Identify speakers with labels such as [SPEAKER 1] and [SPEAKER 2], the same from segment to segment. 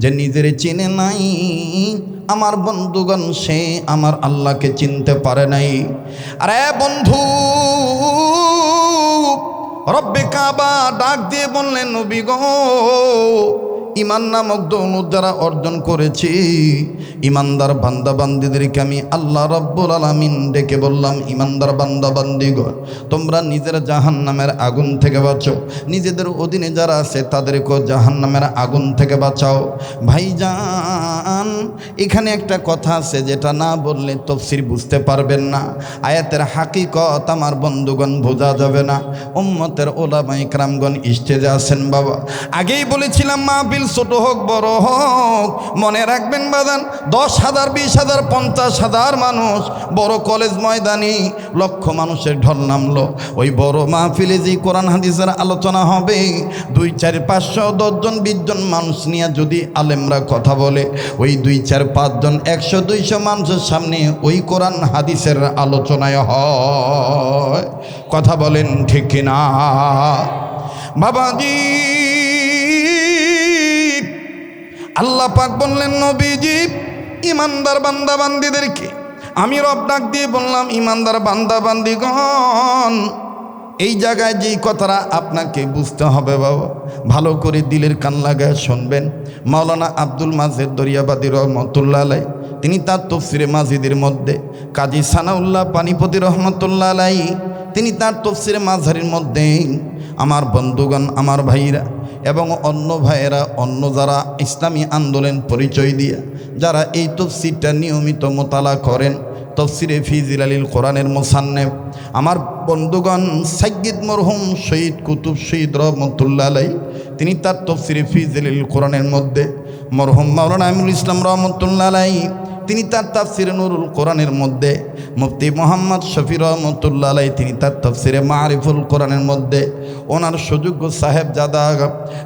[SPEAKER 1] যে নিজের চিনে নাই আমার বন্ধুগণ সে আমার আল্লাহকে চিনতে পারে নাই। আরে বন্ধু, রব্বে কাবা ডাক দিয়ে বললেন, নবী গো, ইমান নামক দৌলত যারা অর্জন করেছি, ইমানদার বান্দা বান্দিদেরকে আমি আল্লাহ রব্বুল আলামিন ডেকে বললাম, ইমানদার বান্দা বান্দিগণ, তোমরা নিজের জাহান্নামের আগুন থেকে বাঁচাও, নিজেদের অধীনে যারা আছে তাদেরকেও জাহান্নামের আগুন থেকে বাঁচাও। ভাইজান, এখানে একটা কথা আছে যেটা না বললে তাফসীর বুঝতে পারবেন না। আয়াতের হাকিকত আমার বন্ধুগণ বোঝা যাবে না। উম্মতের ওলামা ইকরামগণ স্টেজে আছেন বাবা। আগেই বলেছিলাম মাহফিল ছোট হোক বড় হোক, মনে রাখবেন বাদান, 10,000 20,000 50,000 মানুষ বড় কলেজ ময়দানে লক্ষ মানুষের ঢল নামলো। ওই বড় মাহফিলে যে কোরআন হাদিসের আলোচনা হবে, 2 4 500 10 জন 20 জন মানুষ নিয়ে যদি আলেমরা কথা বলে, ওই 2 4 5 জন 100 200 মানুষের সামনে ওই কোরআন হাদিসের আলোচনায় হয়। কথা বলেন ঠিক কিনা বাবাজি? আল্লাহ পাক বললেন, নবীজি, ইমানদার বান্দা বান্দিদেরকে আমি রব ডাক দিয়ে বললাম, ইমানদার বান্দা বান্দিগণ, এই জায়গায় যেই কথাটা আপনাকে বুঝতে হবে বাবা, ভালো করে দিলের কান লাগায় শুনবেন। মাওলানা আব্দুল মাজেদ দরিয়াবাদী রহমতুল্লাহ আলাই, তিনি তার তফসিরে মাজিদের মধ্যে, কাজী সানাউল্লাহ পানিপতি রহমতুল্লাহ আলাই, তিনি তার তফসিরে মাঝারির মধ্যে, আমার বন্ধুগণ, আমার ভাইরা এবং অন্য ভাইয়েরা, অন্য যারা ইসলামী আন্দোলন পরিচয় দিয়ে যারা এই তফসিরটা নিয়মিত মোতালা করেন, তফসিরে ফি জিলালিল কোরআনের মুসান্নেফ আমার বন্ধুগণ সাইয়্যিদ মরহুম শহীদ কুতুব শহীদ রহমতুল্লাহ আলাই, তিনি তার তফসিরে ফি জিলালিল কোরআনের মধ্যে, মরহুম মাওলানা আমিনুল ইসলাম রহমতুল্লাহ আলাই, তিনি তার তাফসিরে নুরুল কোরআনের মধ্যে, মুফতি মোহাম্মদ শফি রহমতুল্লাহ আলাই, তিনি তার তাফসিরে মারিফুল কোরআনের মধ্যে, ওনার সুযোগ্য সাহেব জাদা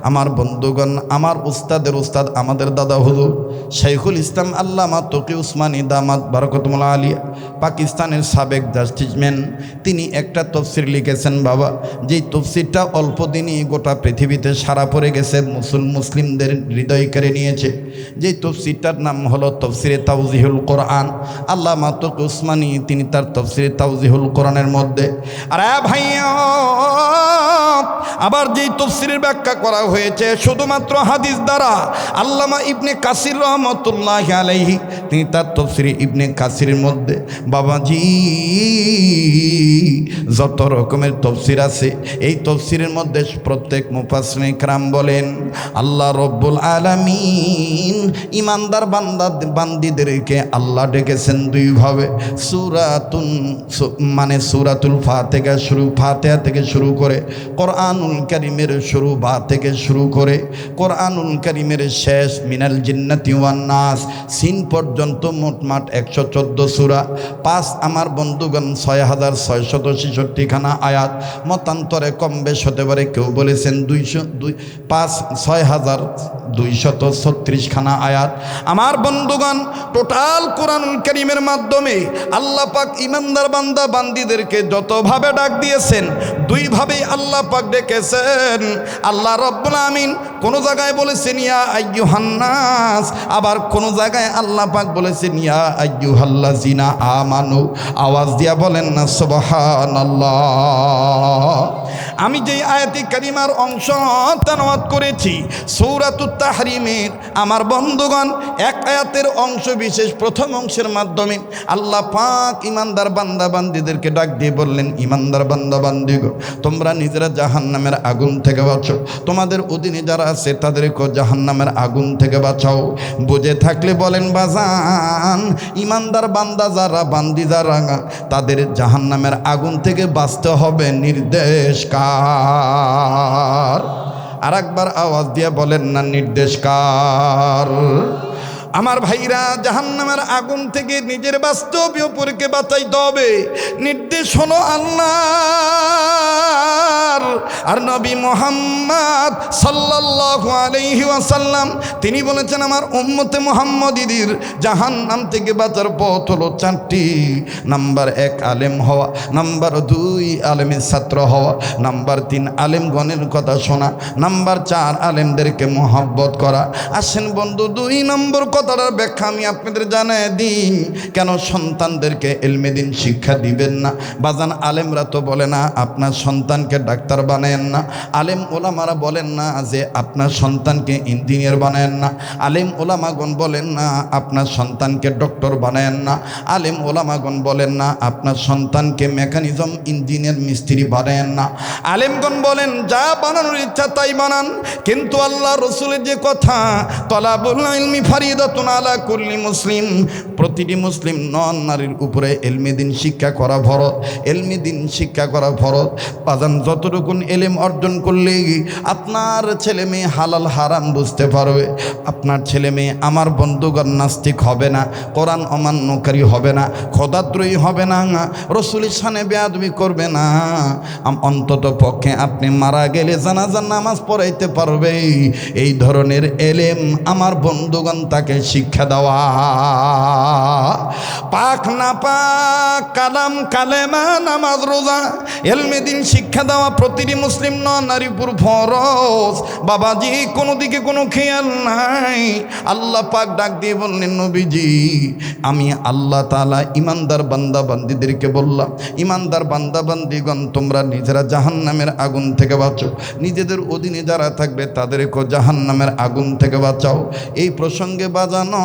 [SPEAKER 1] আমার বন্ধুগণ, আমার উস্তাদের উস্তাদ, আমাদের দাদা হুজুর শাইখুল ইসলাম আল্লামা তকি উসমানী দামাত বারাকাতুল্লাহ আলিয়া, পাকিস্তানের সাবেক জাস্টিসম্যান, তিনি একটা তফসির লিখেছেন বাবা, যেই তফসিরটা অল্প দিনই গোটা পৃথিবীতে সারা পড়ে গেছে, মুসলিমদের হৃদয় কেড়ে নিয়েছে। যেই তফসিরটার নাম হলো তফসিরে তাওজিহুল কোরআন। আল্লামা তকি উসমানী তিনি তার তফসিরে তাওজিহুল কোরআনের মধ্যে, আরে ভাইয়া, আবার যেই তফসিরের ব্যাখ্যা করা হয়েছে শুধুমাত্র হাদিস দ্বারা, আল্লামা ইবনে কাসির রহমতুল্লাহ আলাইহি, তিনি তার তফসিরে ইবনে কাসিরের মধ্যে, বাবাজি, যত রকমের তফসির আছে, এই তফসিরের মধ্যে প্রত্যেক মুফাসসিরিন ইকরাম বলেন, আল্লাহ রব্বুল আলামিন ইমানদার বান্দিদেরকে আল্লাহ ডেকেছেন দুইভাবে। সূরাতুন মানে সূরাতুল ফাতিহা থেকে শুরু করে কোরআনুল কারীমের শুরু বা থেকে শুরু করে কোরআনুল কারীমের শেষ মিনাল জিন্নাতি ওয়ান নাস সিন পর্যন্ত মোটমাট 114 সূরা, 5 আমার বন্ধুগণ 6666 খানা আয়াত, মতান্তরে কম বেশ হতে পারে, কেউ বলেছেন 6236 খানা আয়াত। আমার বন্ধুগণ, টোটাল কোরআনুল কারীমের মাধ্যমে আল্লাহ পাক ইমানদার বান্দা বান্দিদেরকে যতভাবে ডাক দিয়েছেন, দুইভাবেই আল্লাহ পাক ডেকেছেন। আল্লাহ রব্বুল আমিন কোন জায়গায় বলেছেন ইয়া আইয়ুহান নাস, আবার কোন জায়গায় আল্লাহ পাক বলেছেন ইয়া আইয়ুহাল্লাযিনা আমানু। আওয়াজ দিয়া বলেন না সুবহানাল্লাহ। আমি যেই আয়াতে কারিমার অংশ তেলাওয়াত করেছি সূরাতুত তাহরিমের, আমার বন্ধুগণ, এক আয়াতের অংশ বিশেষ প্রথম অংশের মাধ্যমে আল্লাহ পাক ইমানদার বান্দা বান্দিদেরকে ডাক দিয়ে বললেন, ইমানদার বান্দা বান্দিগণ, তোমরা নিজেরা জাহান্নামের আগুন থেকে বাঁচো, তোমাদের অধীনে যারা আছে তাদেরকে জাহান্নামের আগুন থেকে বাঁচাও। বুঝে থাকলে বলেন বাজান, ইমানদার বান্দা যারা, বান্দি যারা, তাদের জাহান্নামের আগুন থেকে বাঁচতে হবে নির্দেশ কার? আর একবার আওয়াজ দিয়ে বলেন না, নির্দেশ কার? আমার ভাইরা, জাহান্নামের আগুন থেকে নিজের বাস্তবীয় পরীকে বাঁচাইতে হবে। নির্দেশ হলো আল্লাহর। আর নবী মুহাম্মদ সাল্লাল্লাহু আলাইহি ওয়াসাল্লাম তিনি বলেছেন, আমার উম্মতে মুহাম্মদীদের জাহান্নাম থেকে বাঁচার পথ হলো চারটি। নাম্বার 1 আলেম হওয়া, নাম্বার 2 আলেমের ছাত্র হওয়া, নাম্বার 3 আলেমগণের কথা শোনা, নাম্বার 4 আলেমদেরকে মহব্বত করা। আসেন বন্ধু, 2 নম্বর কথাটার ব্যাখ্যা আমি আপনাদের জানাই দিই। কেন সন্তানদেরকে ইলমে দ্বীন শিক্ষা দিবেন না? বাজান, আলেমরা তো বলে না আপনার সন্তানকে ডাক্তার বানায়েন না। আলেম ওলামারা বলেন না যে আপনার সন্তানকে ইঞ্জিনিয়ার বানায়েন না। আলেম ওলামাগণ বলেন না আপনার সন্তানকে ডক্টর বানায়েন না। আলেম ওলামাগণ বলেন না আপনার সন্তানকে মেকানিজম ইঞ্জিনিয়ার মিস্ত্রি বানায়েন না। আলেমগণ বলেন যা বানানোর ইচ্ছা তাই বানান, কিন্তু আল্লাহ রসুলের যে কথা, তলাবুল ইলমি ফারিদাতুন আলা কুল্লি মুসলিম, প্রতিটি মুসলিম নন নারীর উপরে ইলমে দ্বীন শিক্ষা করা ফরজ। ইলমে দ্বীন শিক্ষা করা ফরজ। বাজান, যতটুকুন ইলম অর্জন করলে আপনার ছেলে মেয়ে হালাল হারাম বুঝতে পারবে, আপনার ছেলে মেয়ে আমার বন্ধুগণ নাস্তিক হবে না, কোরআন অমান্যকারী হবে না, খোদাদ্রোহী হবে না, রসুলের শানে বেয়াদবি করবে না। অন্তত পক্ষে আপনি মারা গেলে জানাজার নামাজ পড়াইতে পারবে। এই ধরনের এলেম আমার বন্ধুগণ তাকে শিক্ষা দেওয়া। পাক না পাক, কালাম কালেমা, নামাজ রোজা, ইলমে দ্বীন শিক্ষা দেওয়া প্রতিটি মুসলিম নারীর উপর ফরজ। বাবাজি, কোনো দিকে কোনো খেয়াল নাই। আল্লাহ পাক ডাক দিয়ে বললেন, নবীজি আমি আল্লাহ তাআলা ইমানদার বান্দা বান্দীদেরকে বললাম, ইমানদার বান্দা বান্দীগণ তোমরা নিজেরা জাহান্নামের আগুন থেকে বাঁচো, নিজেদের অধীনে যারা থাকবে তাদেরকেও জাহান্নামের আগুন থেকে বাঁচাও। এই প্রসঙ্গে বাজানো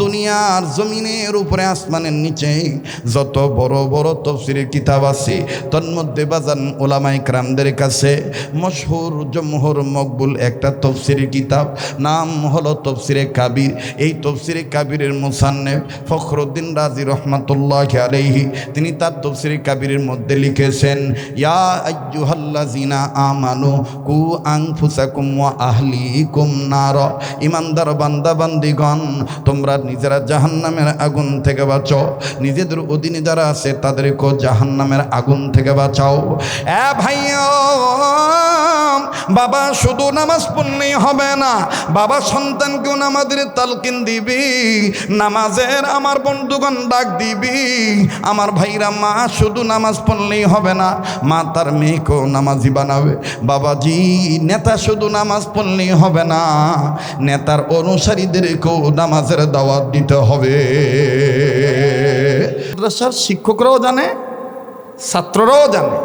[SPEAKER 1] দুনিয়ার জমিনের উপরে আসমানের নিচে যত বড় বড় তফসিরের কিতাব আছে, তন্মধ্যে বাজান ওলামায়ে কেরামদের কাছে মশহুর জমহুর মকবুল একটা তফসিরের কিতাব, নাম হলো তফসিরে কাবির। এই তফসিরে কাবিরের মুসান্নিফ ফখরুদ্দিন রাজি রহমাতুল্লাহি আলাইহি তিনি তার তফসিরে কাবিরের মধ্যে লিখেছেন, ইয়া আইয়ুহাল্লাযিনা আমানু কু আনফুসাকুম ওয়া আহলিকুম নার, ইমানদার বান্দা বান্দিগণ তোমরা নিজেরা জাহান্নামের আগুন থেকে বাঁচো, নিজেদের অধীনে যারা আছে তাদেরকেও জাহান্নামের আগুন থেকে বাঁচাও। এ ভাইয়া, বাবা শুধু নামাজ পড়লেই হবে না, বাবা সন্তানকেও নামাজের তালকিন দিবি, নামাজের আমার বন্ধুগণ ডাক দিবি। আমার ভাইরা, মা শুধু নামাজ পড়লেই হবে না, মা তার মেয়েকেও নামাজি বানাবে। বাবাজি, নেতা শুধু নামাজ পড়লেই হবে না, নেতার অনুসারীদেরকেও নামাজের দাওয়াত দিতে হবে। মাদ্রাসার শিক্ষকরাও জানে, ছাত্ররাও জানে,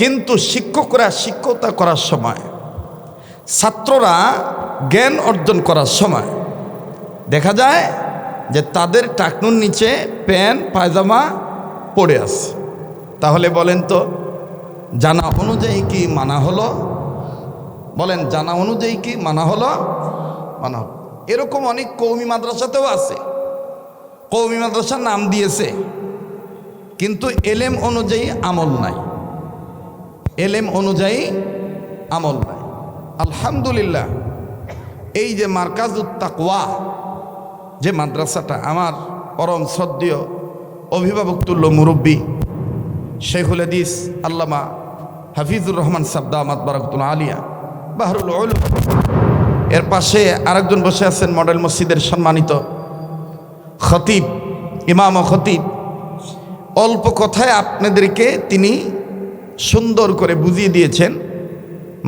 [SPEAKER 1] কিন্তু শিক্ষকরা শিক্ষকতা করার সময়, ছাত্ররা জ্ঞান অর্জন করার সময় দেখা যায় যে তাদের টাকনুর নিচে প্যান্ট পায়জামা পড়ে আছে। তাহলে বলেন তো, জানা অনুযায়ী কি মানা হলো? বলেন, জানা অনুযায়ী কি মানা হলো? মানা হলো। এরকম অনেক কওমি মাদ্রাসাতেও আছে, কওমি মাদ্রাসার নাম দিয়েছে, কিন্তু এলেম অনুযায়ী আমল নাই, এলেম অনুযায়ী আমল নাই। আলহামদুলিল্লাহ, এই যে মারকাজুত তাকওয়া যে মাদ্রাসাটা, আমার পরম শ্রদ্ধেয় অভিভাবক তুল্য মুরব্বী শেখুল হাদিস আল্লামা হাফিজুর রহমান সাবদামাত বারাকাতুল আলিয়া বাহরুল উলুম, এর পাশে আরেকজন বসে আছেন মডেল মসজিদের সম্মানিত খতিব, ইমাম ও খতিব। অল্প কথায় আপনাদেরকে তিনি সুন্দর করে বুঝিয়ে দিয়েছেন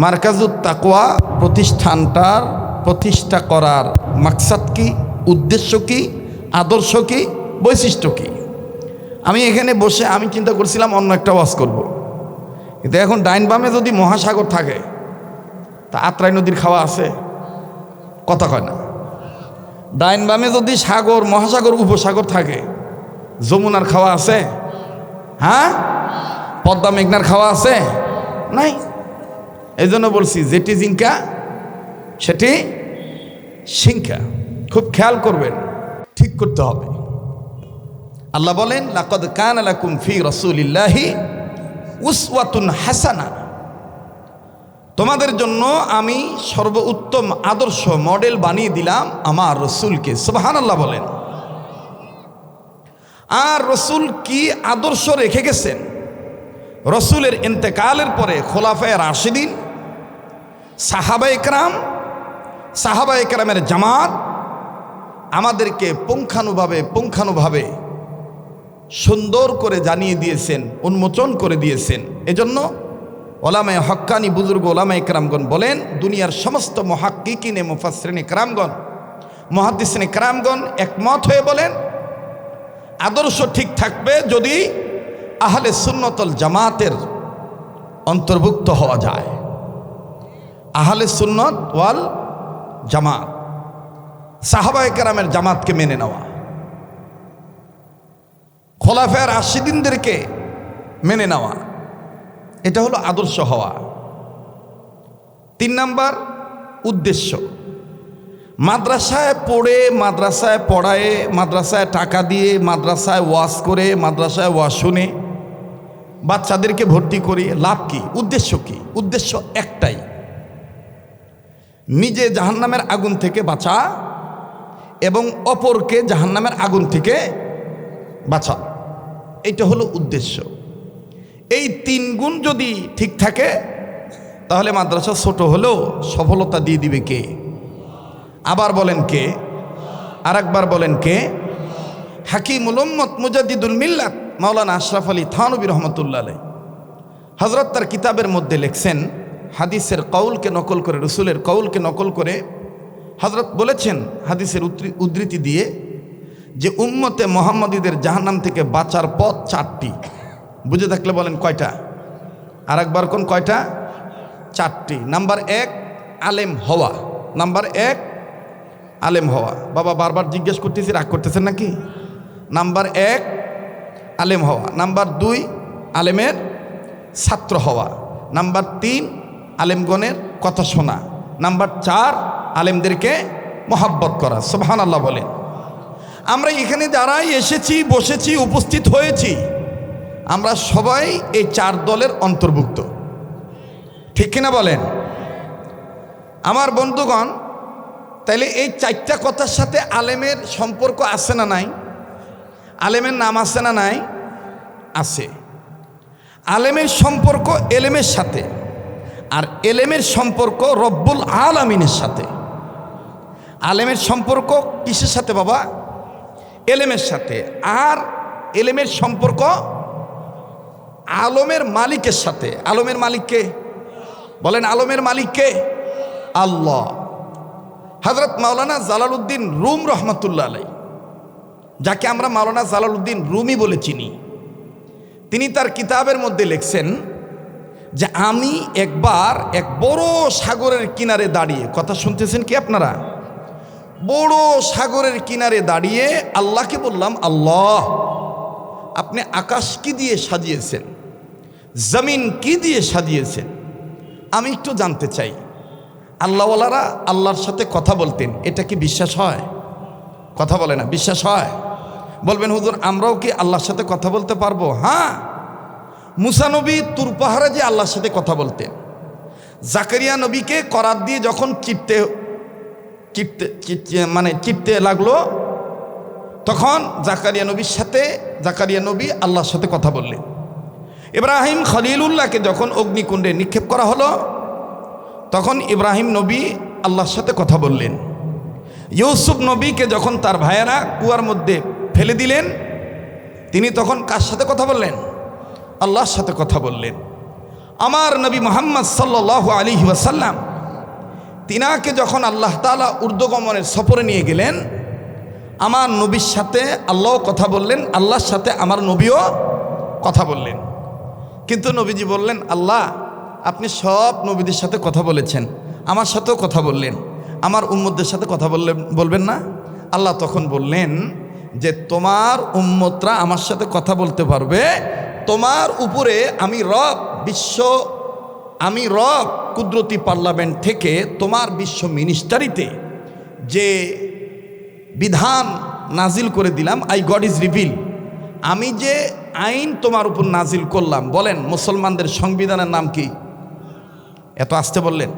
[SPEAKER 1] মারকাজুত তাকওয়া প্রতিষ্ঠানটার প্রতিষ্ঠা করার মাকসাদ কি, উদ্দেশ্য কি, আদর্শ কি, বৈশিষ্ট্য কি। আমি এখানে বসে আমি চিন্তা করছিলাম অন্য একটা ওয়াজ করব, কিন্তু এখন ডাইন বামে যদি মহাসাগর থাকে তা আত্রাই নদীর খাওয়া আছে? কথা কয় না। ডাইন বামে যদি সাগর, মহাসাগর, উপসাগর থাকে, যমুনার খাওয়া আছে? হ্যাঁ, পদ্মা মেঘনার খাওয়া আছে? নাই। এই জন্য বলছি, যেটি জিঙ্কা সেটি সিংকা। খুব খেয়াল করবেন, ঠিক করতে হবে। আল্লাহ বলেন, লাকাদ কানা লাকুম ফি রাসূলিল্লাহি উসওয়াতুন হাসানা। তোমাদের জন্য আমি সর্বোত্তম আদর্শ মডেল বানিয়ে দিলাম আমার রসুলকে। সুবহানাল্লাহ বলেন। আর রসুল কি আদর্শ রেখে গেছেন? রসুলের ইন্তেকালের পরে খোলাফায়ে রাশিদিন, সাহাবায়ে কেরামের জামাত আমাদেরকে পুঙ্খানুভাবে সুন্দর করে জানিয়ে দিয়েছেন, উন্মোচন করে দিয়েছেন। এজন্য ওলামায়ে হক্কানি বুজুর্গ ওলামায়ে কেরামগণ বলেন, দুনিয়ার সমস্ত মুহাক্কিকিনে মুফাসসিরিনে কেরামগণ, মুহাদ্দিসিনে কেরামগণ একমত হয়ে বলেন, আদর্শ ঠিক থাকবে যদি আহলে সুন্নাত ওয়াল জামাতের অন্তর্ভুক্ত হওয়া যায়। আহলে সুন্নাত ওয়াল জামাত, সাহাবায়ে কেরামের জামাতকে মেনে নেওয়া, খোলাফায়ে রাশিদিনদেরকে মেনে নেওয়া, এটা হলো আদর্শ হওয়া। 3 নাম্বার উদ্দেশ্য, মাদ্রাসায় পড়ে, মাদ্রাসায় পড়ায়, মাদ্রাসায় টাকা দিয়ে, মাদ্রাসায় ওয়াজ করে, মাদ্রাসায় ওয়াজ শুনে বাচ্চাদেরকে ভর্তি করে লাভ কি? উদ্দেশ্য কি? উদ্দেশ্য একটাই, নিজে জাহান্নামের আগুন থেকে বাঁচা এবং অপরকে জাহান্নামের আগুন থেকে বাঁচা, এটা হলো উদ্দেশ্য। এই 3 গুণ যদি ঠিক থাকে তাহলে মাদ্রাসা ছোট হলেও সফলতা দিয়ে দিবে কে? আবার বলেন কে? আর একবার বলেন কে? হাকিমুল উম্মত মুজাদ্দিদুল মিল্লাত মাওলানা আশরাফ আলী থানভী রহমতুল্লাহ আলাইহি হযরত তার কিতাবের মধ্যে লিখছেন, হাদিসের কওলকে নকল করে, রসুলের কওলকে নকল করে হযরত বলেছেন হাদিসের উদ্ধৃতি দিয়ে যে উম্মতে মুহাম্মাদীদের জাহান্নাম থেকে বাঁচার পথ 4টি। বুঝে থাকলে বলেন কয়টা? আর একবার কোন কয়টা? 4টি। নাম্বার 1 আলেম হওয়া। নাম্বার 1 আলেম হওয়া। বাবা বারবার জিজ্ঞেস করতেছি, রাগ করতেছেন নাকি? নাম্বার 1 আলেম হওয়া। নাম্বার 2 আলেমের ছাত্র হওয়া। নাম্বার 3 আলেমগণের কথা শোনা। নাম্বার 4 আলেমদেরকে মহাব্বত করা। সুবহানাল্লাহ বলেন। আমরা এখানে যারাই এসেছি, বসেছি, উপস্থিত হয়েছি, আমরা সবাই এই 4 দলের অন্তর্ভুক্ত, ঠিক কিনা বলেন? আমার বন্ধুগণ, তাইলে এই 4টা কথার সাথে আলেমের সম্পর্ক আছে না নাই? আলেমের নাম আছে না নাই? আছে। আলেমের সম্পর্ক এলেমের সাথে, আর এলেমের সম্পর্ক রব্বুল আলামিনের সাথে। আলেমের সম্পর্ক কিসের সাথে বাবা? এলেমের সাথে। আর এলেমের সম্পর্ক আলমের মালিকের সাথে। আলমের মালিককে বলেন, আলমের মালিককে? আল্লাহ। হযরত মাওলানা জালালউদ্দিন রুম রহমতুল্লাহ আলাইহি, যাকে আমরা মাওলানা জালালউদ্দিন রুমি বলে চিনি, তিনি তার কিতাবের মধ্যে লিখছেন যে আমি একবার এক বড় সাগরের কিনারে দাঁড়িয়ে, কথা শুনতেছেন কি আপনারা? বড় সাগরের কিনারে দাঁড়িয়ে আল্লাহকে বললাম, আল্লাহ আপনি আকাশ কি দিয়ে সাজিয়েছেন, জমিন কি দিয়ে সাজিয়েছেন, আমি একটু জানতে চাই। আল্লাহওয়ালারা আল্লাহর সাথে কথা বলতেন, এটা কি বিশ্বাস হয়? কথা বলে না, বিশ্বাস হয়? বলবেন হুজুর আমরাও কি আল্লাহর সাথে কথা বলতে পারবো? হ্যাঁ, মুসা নবী তুর পাহাড়ে যে আল্লাহর সাথে কথা বলতেন, জাকারিয়া নবীকে করাত দিয়ে যখন চিপতে লাগলো, তখন জাকারিয়া নবী আল্লাহর সাথে কথা বললেন। ইব্রাহিম খলিলুল্লাহকে যখন অগ্নিকুণ্ডে নিক্ষেপ করা হলো, তখন ইব্রাহিম নবী আল্লাহর সাথে কথা বললেন। ইউসুফ নবীকে যখন তার ভাইয়েরা কুয়ার মধ্যে ফেলে দিলেন, তিনি তখন কার সাথে কথা বললেন? আল্লাহর সাথে কথা বললেন। আমার নবী মুহাম্মদ সাল্লাল্লাহু আলাইহি ওয়াসাল্লাম, তিনাকে যখন আল্লাহ তাআলা ঊর্ধ্বগমনের সফরে নিয়ে গেলেন, আমার নবীর সাথে আল্লাহও কথা বললেন, আল্লাহর সাথে আমার নবীও কথা বললেন। কিন্তু নবীজি বললেন, আল্লাহ আপনি সব নবীদের সাথে কথা বলেছেন, আমার সাথেও কথা বললেন, আমার উম্মতদের সাথে কথা বলবেন না? আল্লাহ তখন বললেন যে তোমার উম্মতরা আমার সাথে কথা বলতে পারবে, তোমার উপরে আমি রব কুদরতি পার্লামেন্ট থেকে তোমার বিশ্ব মিনিস্টারিতে যে বিধান নাজিল করে দিলাম, আই গড ইজ রিভিল, আমি যে আইন তোমার উপর নাজিল করলাম। বলেন মুসলমানদের সংবিধানের নাম কি? এত আসতে বললেন?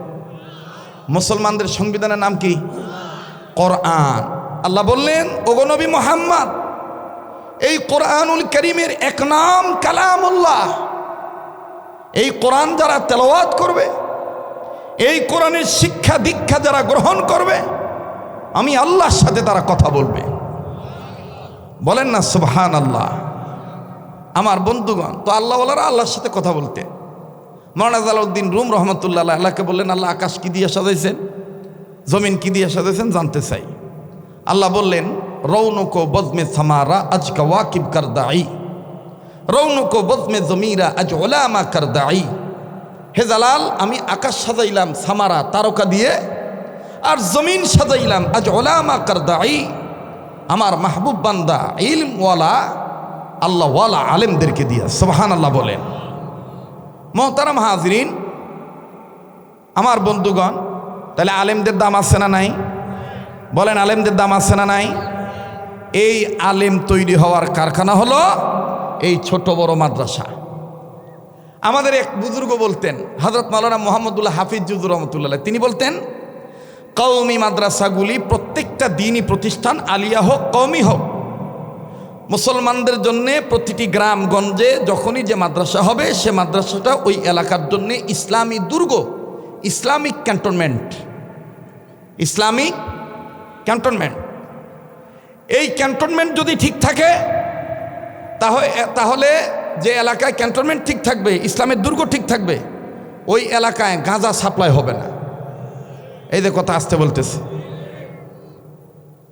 [SPEAKER 1] মুসলমানদের সংবিধানের নাম কি? কোরআন। আল্লাহ বললেন, ওগো নবী মুহাম্মদ, এই কোরআনুল কারীমের এক নাম কালামুল্লাহ। এই কোরআন যারা তেলাওয়াত করবে, এই কোরআনের শিক্ষা দীক্ষা যারা গ্রহণ করবে, আমি আল্লাহর সাথে তারা কথা বলবে। বলেন না সুবহানাল্লাহ। আমার বন্ধুগণ, তো আল্লাহওয়ালারা আল্লাহর সাথে কথা বলতে। মাওলানা জালালউদ্দিন রুম রহমতুল্লাহ আল্লাহকে বললেন, আল্লাহ আকাশ কি দিয়ে সাজাইছেন, জমিন কি দিয়ে সাজাইছেন জানতে চাই। আল্লাহ বললেন, রৌনকো বজমে সামারা আজ কাওয়াকিব করদাই, রৌনকো বজমে জমিরা আজ ওলামা করদাই। হে জালাল, আমি আকাশ সাজাইলাম সামারা তারকা দিয়ে, আর জমিন সাজাইলাম আজ ওলামা করদাই, আমার মাহবুব বান্দা ইলমওয়ালা আল্লাহওয়ালা আলেমদেরকে দিয়া। সুবহানাল্লাহ বলেন। মোহতারাম হাজরিন, আমার বন্ধুগণ, তাহলে আলেমদের দাম আছে না নাই? বলেন, আলেমদের দাম আছে না নাই? এই আলেম তৈরি হওয়ার কারখানা হলো এই ছোট বড় মাদ্রাসা। আমাদের এক বুজুর্গ বলতেন, হযরত মাওলানা মুহাম্মদুল্লাহ হাফিজ জুজুর রহমতুল্লাহ, তিনি বলতেন, কওমি মাদ্রাসাগুলি প্রত্যেকটা দিনই প্রতিষ্ঠান, আলিয়া হোক কওমি হোক, মুসলমানদের জন্যে প্রতিটি গ্রামগঞ্জে যখনই যে মাদ্রাসা হবে, সে মাদ্রাসাটা ওই এলাকার জন্যে ইসলামী দুর্গ, ইসলামিক ক্যান্টনমেন্ট, ইসলামিক ক্যান্টনমেন্ট। এই ক্যান্টনমেন্ট যদি ঠিক থাকে, তাহলে যে এলাকায় ক্যান্টনমেন্ট ঠিক থাকবে, ইসলামের দুর্গ ঠিক থাকবে, ওই এলাকায় গাঁজা সাপ্লাই হবে না। এই যে কথা আসতে বলতেছে,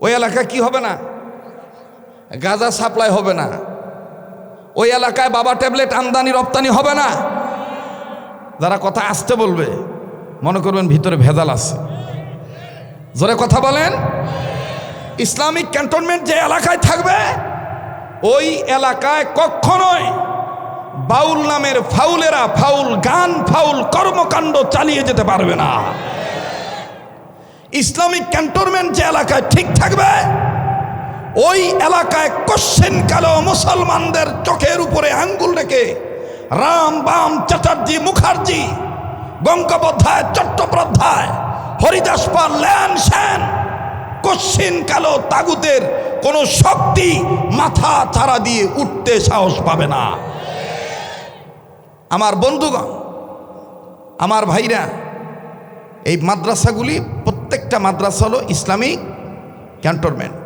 [SPEAKER 1] ওই এলাকায় কি হবে না? গাঁজা সাপ্লাই হবে না। ওই এলাকায় বাবা ট্যাবলেট আমদানি রপ্তানি হবে না। যারা কথা আসতে বলবে মনে করবেন ভিতরে ভেজাল আছে। জোরে কথা বলেন। ইসলামিক ক্যান্টনমেন্ট যে এলাকায় থাকবে, ওই এলাকায় কখনোই বাউল নামের ফাউলেরা ফাউল গান, ফাউল কর্মকাণ্ড চালিয়ে যেতে পারবে না। ইসলামিক ক্যান্টনমেন্ট যে এলাকায় ঠিক থাকবে, ওই এলাকায় কোশ্চেন কালো মুসলমানদের চোখের উপরে আঙ্গুল রেখে রাম বাম চ্যাটার্জি মুখার্জি, গঙ্গোপাধ্যায় চট্টোপাধ্যায়, হরিদাস পাল ল্যান সেন, কোশ্চেন কালো তাগুতের কোনো শক্তি মাথা চারা দিয়ে উঠতে সাহস পাবে না। আমার বন্ধুগণ, আমার ভাইরা, এই মাদ্রাসাগুলি প্রত্যেকটা মাদ্রাসা হলো ইসলামিক ক্যান্টনমেন্ট।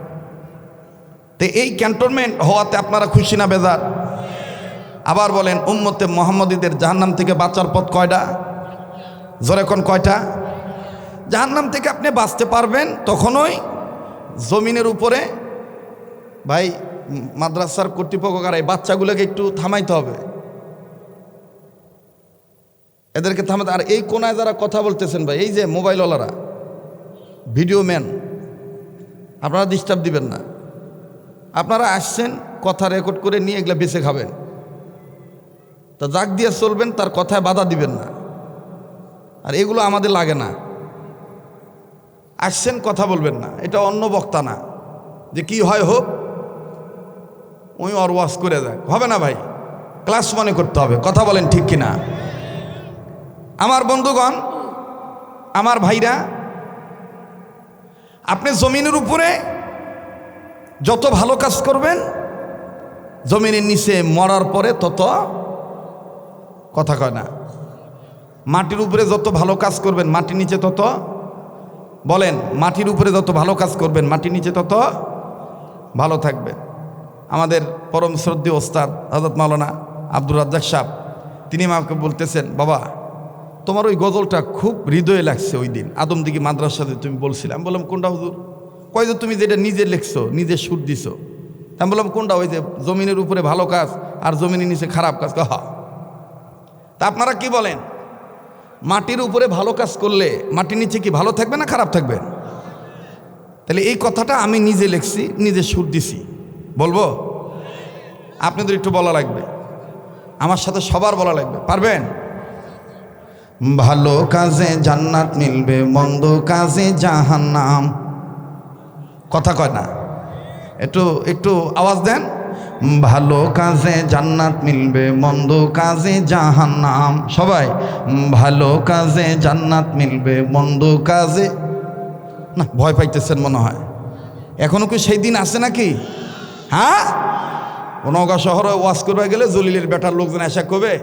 [SPEAKER 1] তো এই ক্যান্টনমেন্ট হওয়াতে আপনারা খুশি না বেজার? আবার বলেন, উম্মতে মুহাম্মদীদের জাহান্নাম থেকে বাঁচার পথ কয়টা? জোরে কোন কয়টা? জাহান্নাম থেকে আপনি বাঁচতে পারবেন তখনই জমিনের উপরে, ভাই মাদ্রাসার কর্তৃপক্ষ এই বাচ্চাগুলোকে একটু থামাইতে হবে, এদেরকে থামাতে। আর এই কোনায় যারা কথা বলতেছেন ভাই, এই যে মোবাইলওয়ালারা, ভিডিও ম্যান, আপনারা ডিস্টার্ব দিবেন না। আপনারা আসছেন কথা রেকর্ড করে নিয়ে এগুলা বেঁচে খাবেন, তা জাগ দিয়ে চলবেন, তার কথায় বাধা দিবেন না। আর এগুলো আমাদের লাগে না। আসছেন কথা বলবেন না, এটা অন্য বক্তা না যে কি হয় হোক, ওই ওর ওয়াজ করে দেয়, হবে না ভাই। ক্লাস মনে করতে হবে। কথা বলেন ঠিক কিনা? আমার বন্ধুগণ, আমার ভাইরা, আপনি জমিনের উপরে যত ভালো কাজ করবেন, জমিনের নিচে মরার পরে তত কথা কয় না। মাটির উপরে যত ভালো কাজ করবেন, মাটির নিচে তত, বলেন, মাটির উপরে যত ভালো কাজ করবেন, মাটির নিচে তত ভালো থাকবে। আমাদের পরম শ্রদ্ধেয় ওস্তাদ হযরত মাওলানা আব্দুর রাজ্জাক সাহেব, তিনি আমাকে বলতেছেন, বাবা তোমার ওই গজলটা খুব হৃদয়ে লাগছে, ওই দিন আদমদিঘি মাদ্রাসাতে তুমি বলছিলে। আমি বললাম, কোনটা হুজুর? কয় যে তুমি যেটা নিজে লিখছো, নিজে সুর দিছো। আমি বললাম, কোনটা? ওই যে জমিনের উপরে ভালো কাজ আর জমিনের নিচে খারাপ কাজ। হ্যাঁ। তা আপনারা কি বলেন, মাটির উপরে ভালো কাজ করলে মাটির নিচে কি ভালো থাকবে না খারাপ থাকবে? তাহলে এই কথাটা আমি নিজে লিখছি, নিজে সুর দিছি, বলবো? আপনাদের একটু বলা লাগবে, আমার সাথে সবার বলা লাগবে। পারবেন? ভালো কাজে জান্নাত মিলবে, মন্দ কাজে জাহান্নাম। কথা কয় না? একটু একটু আওয়াজ দেন। ভালো কাজে জান্নাত মিলবে, মন্দ কাজে জাহান্নাম। সবাই ভালো কাজে জান্নাত মিলবে, মন্দ কাজে না। ভয় পাইতেছেন মনে হয়। এখনো কি সেই দিন আছে নাকি? হ্যাঁ, নওগাঁ শহরে ওয়াজ করবে গেলে জলিলের বেটার লোকজন এসে কবে,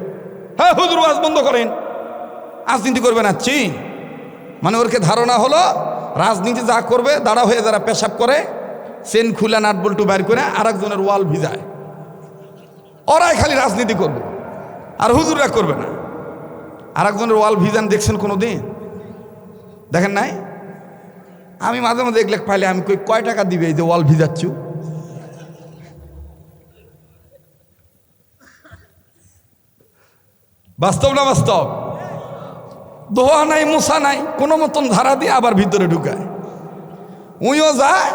[SPEAKER 1] হ্যাঁ হুজুর ওয়াজ বন্ধ করেন, রাজনীতি করবেন আছি। মানে ওরকে ধারণা হলো রাজনীতি যা করবে দাঁড়া হয়ে যারা পেশাব করে, চেন খুলে নাট বল্টু বাইর করে আর একজনের ওয়াল ভিজায়, ওরাই খালি রাজনীতি করবে আর হুজুররা করবে না। আর একজনের ওয়াল ভিজান দেখছেন কোনো দিন? দেখেন নাই? আমি মাঝে মাঝে দেখলে পাইলে আমি কয় টাকা দিবে এই যে ওয়াল ভিজাচ্ছু? বাস্তব না বাস্তব? দোয়া নাই, মুসা নাই, কোনো মতন ধারা দিয়ে আবার ভিতরে ঢুকায়। উইও যায়,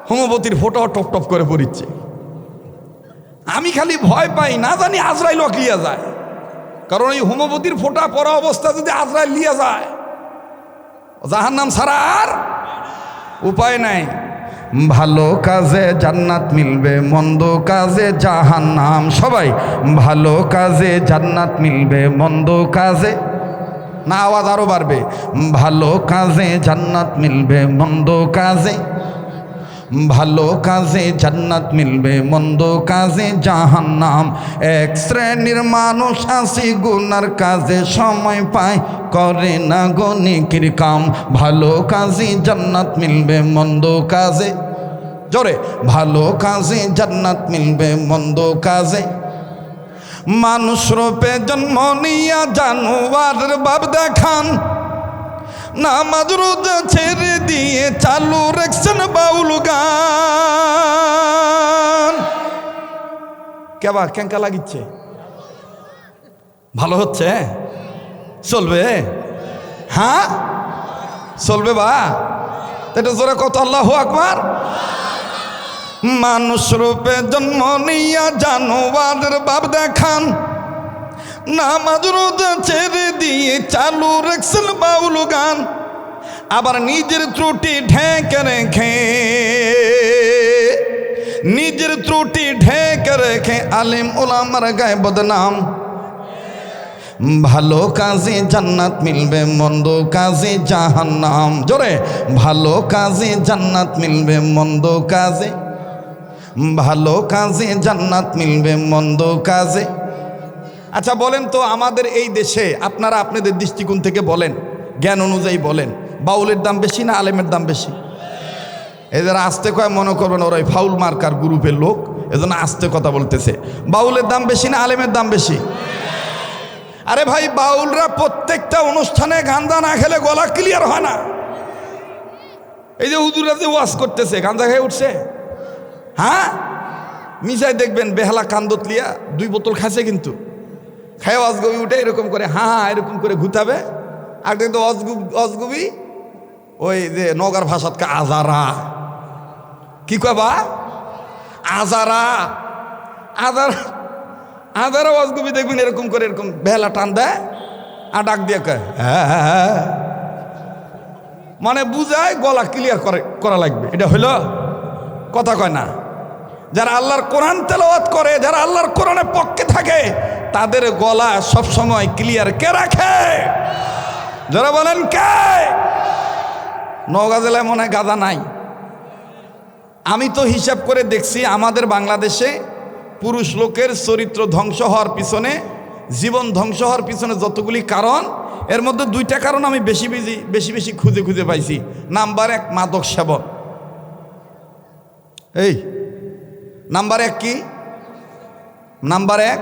[SPEAKER 1] হোমবতীর ফোটো টপ টপ করে পড়িচ্ছে। আমি খালি ভয় পাই, না জানি আজরাইল লিয়া যায়। কারণ এই হোমবতীর ফোটা পরা অবস্থা যদি আজরাইল লিয়া যায়, জাহান্নাম ছাড়া আর উপায় নাই। ভালো কাজে জান্নাত মিলবে, মন্দ কাজে জাহান্নাম। সবাই ভালো কাজে জান্নাত মিলবে, মন্দ কাজে না, আওয়াজ আরো বাড়বে। ভালো কাজে জান্নাত মিলবে, মন্দ কাজে, ভালো কাজে জান্নাত মিলবে, মন্দ কাজে জাহান্নাম। এক শ্রেণীর মানুষ আছে গুনার কাজে সময় পায়, করে না গো নেকির কাম। ভালো কাজে জান্নাত মিলবে, মন্দ কাজে, জোরে, ভালো কাজে জান্নাত মিলবে, মন্দ কাজে। মানুষ রূপে জন্ম নিয়া জানোয়ারের ভাব দেখান, নামাজ রোজা ছেড়ে দিয়ে চালু রাখছেন বাউল গান। কেবা কেঙ্কা লাগিচ্ছে? ভালো হচ্ছে? চলবে? হ্যাঁ চলবে বা? এটা জোরে কত আল্লাহু আকবার। মানুষ রূপে জন্ম নিয়া জানোয়ারের ভাব দেখান, নামাজ রোজা ছেড়ে দিয়ে চালু রাখছেন বাউল গান। আবার নিজের ত্রুটি ঢেকে রেখে, নিজের ত্রুটি ঢেকে রেখে আলেম ওলামার গায়ে বদনাম। ভালো কাজে জান্নাত মিলবে, মন্দ কাজে জাহান্নাম। জোরে, ভালো কাজে জান্নাত মিলবে, মন্দ কাজে, ভালো কাজে জান্নাত মিলবে, মন্দ কাজে। আচ্ছা বলেন তো, আমাদের এই দেশে আপনারা আপনাদের দৃষ্টিকোণ থেকে বলেন, জ্ঞান অনুযায়ী বলেন, বাউলের দাম বেশি না আলেমের দাম বেশি? এদের আস্তে কয় মনে করবেন ওরাই ফাউল মার্কার গ্রুপের লোক, এজন্য আস্তে কথা বলতেছে। বাউলের দাম বেশি না আলেমের দাম বেশি? আরে ভাই, বাউলরা প্রত্যেকটা অনুষ্ঠানে গাঁজা না খেলে গলা ক্লিয়ার হয় না। এই যে হুজুরা যে ওয়াজ করতেছে গাঁজা খেয়ে উঠছে, হ্যাঁ মিশাই দেখবেন বেহালা কান্দত লিয়া 2 বোতল খাইছে, কিন্তু খায় অজগবি উঠে এরকম করে হ্যাঁ এরকম করে ঘুতাবে। আর কিন্তু অজগবি ওই যে নগার ভাষাতকে আজারা, কি কবা আজারা, আজারা, আজারা অজগবি দেখবেন এরকম করে এরকম বেহালা টান দেয় আর ডাক দিয়ে কয় হ্যাঁ, মানে বুঝায় গলা ক্লিয়ার করা লাগবে। এটা হইল কথা কয় না। যারা আল্লাহর কোরআন তেলাওয়াত করে, যারা আল্লাহর কোরআনের পক্ষে থাকে, তাদের গলা সব সময় ক্লিয়ার কে রাখে? যারা বলেন কে? নওগাঁ জেলায় মনে হয় গাঁজা নাই। আমি তো হিসাব করে দেখছি আমাদের বাংলাদেশে পুরুষ লোকের চরিত্র ধ্বংস হওয়ার পিছনে, জীবন ধ্বংস হওয়ার পিছনে যতগুলি কারণ, এর মধ্যে 2টা কারণ আমি বেশি খুঁজে পাইছি। নাম্বার 1 মাদক সেবন। এই নাম্বার 1 কি? নাম্বার 1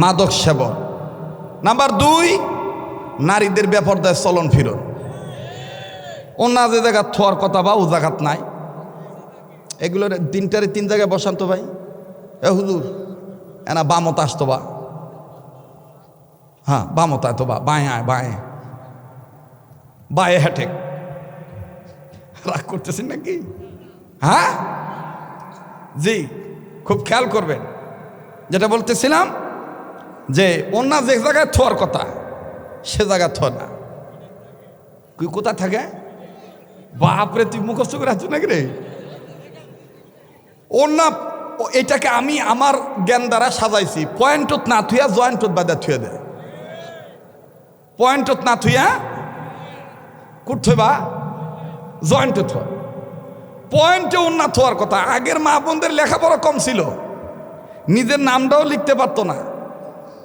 [SPEAKER 1] মাদক সেবন। নাম্বার 2 নারীদের বেপরদায় চলন ফিরন। অন্য যে জায়গা থোয়ার কথা বা ও জায়গাত নাই। এগুলোর 3 জায়গায় বসান্ত ভাই। এ হুজুর এনা বামত আসতো বা, হ্যাঁ বামত আয় তো বা, বাঁয়ে আয়, বাঁয়ে হেঁটে। রাগ করতেছেন নাকি? হ্যাঁ জি, খুব খেয়াল করবেন। যেটা বলতেছিলাম যে অন্য যে জায়গায় থোয়ার কথা সে জায়গায় থো না। তুই কোথায় থাকে? বাপরে, তুই মুখস্থ করে আছো নাকি রে? অন্য এটাকে আমি আমার জ্ঞান দ্বারা সাজাইছি, পয়েন্টত না থুইয়া জয়েন্টত বাদা থুয়ে দেয়, পয়েন্টত না থুইয়া কুট থইবা জয়েন্টত থয়, পয়েন্টে উন্নত হওয়ার কথা। আগের মা বোনদের লেখাপড়া কম ছিল, নিজের নামটাও লিখতে পারতো না,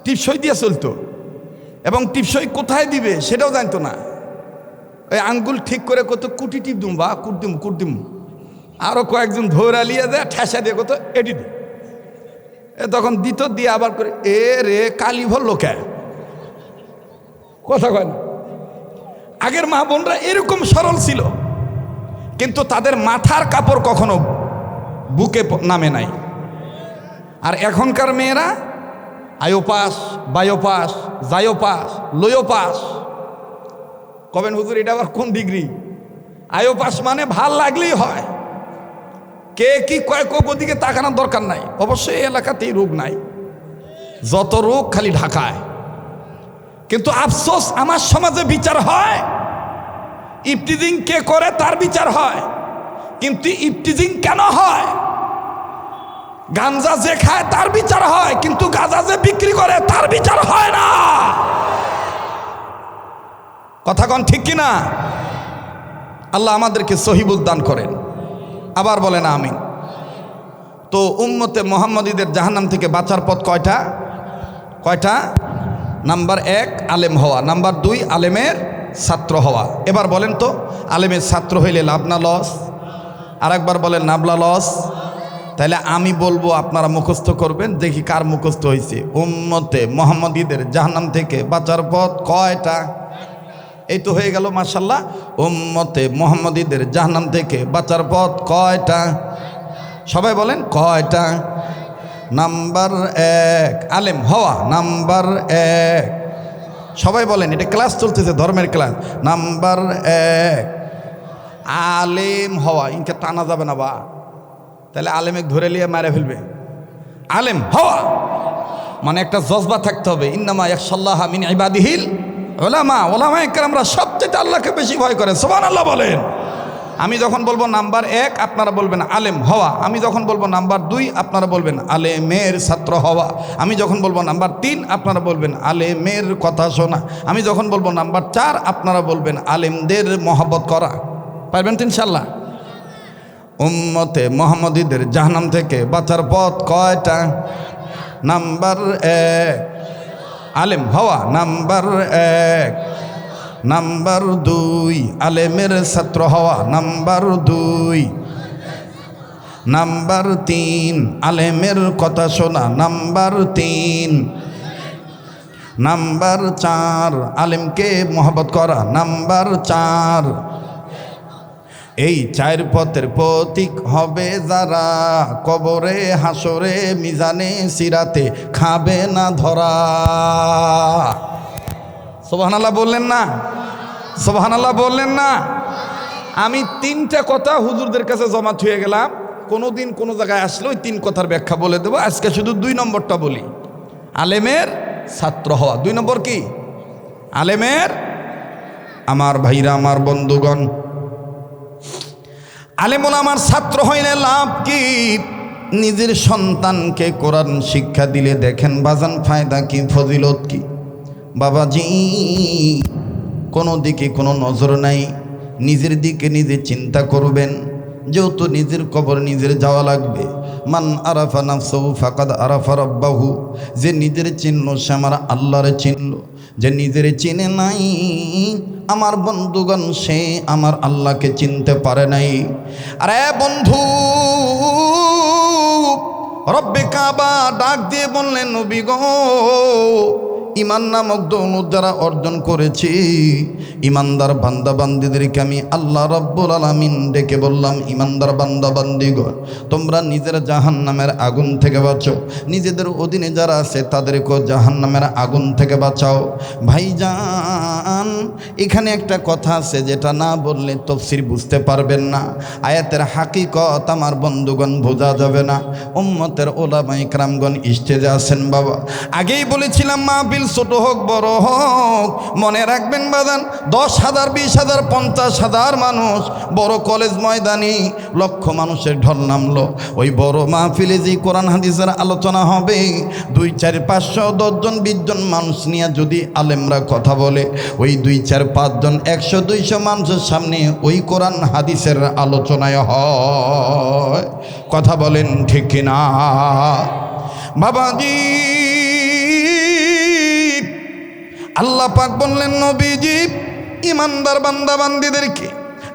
[SPEAKER 1] টিপসই দিয়ে চলতো, এবং টিপসই কোথায় দিবে সেটাও জানতো না। ওই আঙ্গুল ঠিক করে কত কুটি টিপ দিম বা কুট দিম, আরও কয়েকজন ধৈরা লিয়ে দেয় ঠেসা দিয়ে কত এটি দে, তখন দিত দিয়ে আবার করে এ রে কালি ভর লোকে কথা কয় না। আগের মা বোনরা এরকম সরল ছিল, কিন্তু তাদের মাথার কাপড় কখনো বুকে নামে নাই। আর এখনকার মেয়েরা আয়োপাস, বায়োপাস, জায়োপাস, লোয়োপাস। কবেন হুজুর এটা আবার কোন ডিগ্রি? আয়োপাস মানে ভাল লাগলেই হয়, কে কি কয় দিকে তাকানোর দরকার নাই। অবশ্যই এই এলাকাতেই রোগ নাই, যত রোগ খালি ঢাকায়। কিন্তু আফসোস আমার সমাজে বিচার হয়, ইফতিজিং কে করে তার বিচার হয়, কিন্তু ইফতিজিং কেন হয়? গাঞ্জা যে খায় তার বিচার হয়, কিন্তু গাঁজা যে বিক্রি করে তার বিচার হয় না। কথা কন ঠিক কিনা? আল্লাহ আমাদেরকে সহিবুল দান করেন, আবার বলেন আমিন। তো উম্মতে মোহাম্মদীদের জাহান্নাম থেকে বাঁচার পথ কয়টা? নাম্বার 1 আলেম হওয়া, নাম্বার 2 আলেমের ছাত্র হওয়া। এবার বলেন তো, আলেমের ছাত্র হইলে লাভ না লস? আর একবার বলেন নাবলা লস? তাহলে আমি বলবো, আপনারা মুখস্থ করবেন, দেখি কার মুখস্থ হয়েছে। উম্মতে মোহাম্মদীদের জাহান্নাম থেকে বাঁচার পথ কয়টা? এই তো হয়ে গেল মাশাআল্লাহ। উম্মতে মোহাম্মদীদের জাহান্নাম থেকে বাঁচার পথ কয়টা? সবাই বলেন কয়টা? নাম্বার 1 আলেম হওয়া, নাম্বার 1। সবাই বলেন, এটা ক্লাস চলতেছে, ধর্মের ক্লাস। নাম্বার 1 আলেম হওয়া, ইনকে টানা যাবে না বা, তাহলে আলেমে ধরে নিয়ে মারে ফেলবে। আলেম হওয়া মানে একটা জজবা থাকতে হবে। ইন্নামা ইয়াখশাল্লাহা মিন ইবাদিহিল উলামা। উলামায়ে কেরামরা সবচেয়ে আল্লাহকে বেশি ভয় করে, সুবহানাল্লাহ বলেন। আমি যখন বলবো নাম্বার 1 আপনারা বলবেন আলেম হওয়া, আমি যখন বলবো নাম্বার 2 আপনারা বলবেন আলেমের ছাত্র হওয়া, আমি যখন বলবো নাম্বার 3 আপনারা বলবেন আলেমের কথা শোনা, আমি যখন বলবো নাম্বার 4 আপনারা বলবেন আলেমদের মহব্বত করা। পারবেন তো ইনশাআল্লাহ? উম্মতে মোহাম্মদীদের জাহান্নাম থেকে বাঁচার পথ কয়টা? নাম্বার 1 আলেম হওয়া, নাম্বার 1। নাম্বার 2 আলেমের ছাত্র হওয়া, নাম্বার 2। নাম্বার 3 আলেমের কথা শোনা, নাম্বার 3। নাম্বার 4 আলেমকে মহব্বত করা, নাম্বার 4। এই 4 পথের প্রতীক হবে যারা, কবরে হাসরে মিজানে সিরাতে খাবে না ধরা। সুবহানাল্লাহ বললেন না? সুবহানাল্লাহ বললেন না? আমি 3টা কথা হুজুরদের কাছে জমা থুয়ে গেলাম, কোনোদিন কোনো জায়গায় আসলে ওই 3 কথার ব্যাখ্যা বলে দেবো। আজকে শুধু 2 নম্বরটা বলি, আলেমের ছাত্র হওয়া। 2 নম্বর কি? আলেমের। আমার ভাইরা, আমার বন্ধুগণ, আলেম ওলামার ছাত্র হইলে লাভ কি? নিজের সন্তানকে কোরআন শিক্ষা দিলে দেখেন বাজান ফায়দা কি, ফজিলত কি। বাবাজি, কোনো দিকে কোনো নজর নাই, নিজের দিকে নিজে চিন্তা করবেন। যেহেতু নিজের কবর নিজের যাওয়া লাগবে। মান আরাফা নাফসাহু ফাকাদ আরাফা রাব্বাহু। যে নিজের চিনল সে আমার আল্লাহরে চিনল, যে নিজের চিনে নাই আমার বন্ধুগণ সে আমার আল্লাহকে চিনতে পারে নাই। আরে বন্ধু, রব্বে কাবা ডাক দিয়ে বললেন, নবী গো, ইমান নামক দৌলত যারা অর্জন করেছি, ইমানদার বান্দাবান্দিদেরকে আমি আল্লাহ রব্বুল আলামিন ডেকে বললাম, ইমানদার বান্দাবান্দিগণ, তোমরা নিজের জাহান্নামের আগুন থেকে বাঁচো, নিজেদের অধীনে যারা আছে তাদেরকেও জাহান্নামের আগুন থেকে বাঁচাও। ভাইজান, এখানে একটা কথা আছে যেটা না বললে তাফসীর বুঝতে পারবেন না। আয়াতের হাকিকত আমার বন্ধুগণ বোঝা যাবে না। উম্মতের উলামায়ে কেরামগণ স্টেজে আছেন বাবা। আগেই বলেছিলাম মাহফিল মাহফিল ছোট হোক বড় হোক, মনে রাখবেন বাজান, 10,000 20,000 50,000 মানুষ বড় কলেজ ময়দানে লক্ষ মানুষের ঢল নামলো। ওই বড় মাহফিলে যে কোরআন হাদিসের আলোচনা হবে, 2 4 500 10 জন 20 জন মানুষ নিয়ে যদি আলেমরা কথা বলে, ওই 2 4 5 জন 100 200 মানুষের সামনে ওই কোরআন হাদিসের আলোচনায় হয়। কথা বলেন ঠিক কিনা বাবাজি? আল্লাহ পাক বললেন নবীজি ইমানদার বান্দা বান্দীদেরকে,